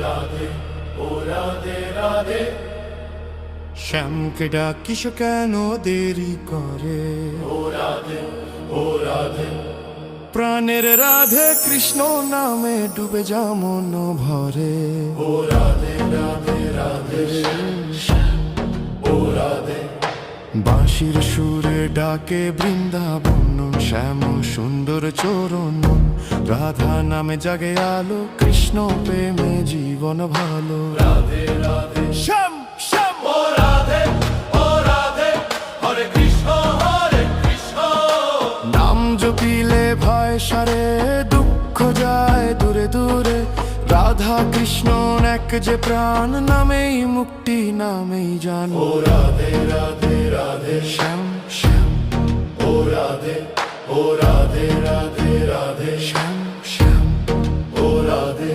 রাধে ও রাধে রাধে। শ্যামকে ডাকিস কেন দেরি করে? ও রাধে ও রাধে। প্রাণের রাধে কৃষ্ণ নামে ডুবে যা মন ভরে। ও রাধে রাধে রাধে ও রাধে। বাঁশির সুরে ডাকে বৃন্দাবন, শ্যাম সুন্দর চরণ। রাধা নামে জাগে আলো, কৃষ্ণ প্রেমে জীবন ভালো। রাধে রাধে শ্যাম শ্যাম ও রাধে ও রাধে। হরে কৃষ্ণ হরে কৃষ্ণ। নাম জপিলে ভয় সারে, দুঃখ যায় দূরে দূরে। রাধা কৃষ্ণ এক যে প্রাণ, নামেই মুক্তি নামেই জান। ও রাধে রাধে রাধে শ্যাম শ্যাম ও রাধে ও রাধে রাধে রাধে শ্যাম শ্যাম ও রাধে।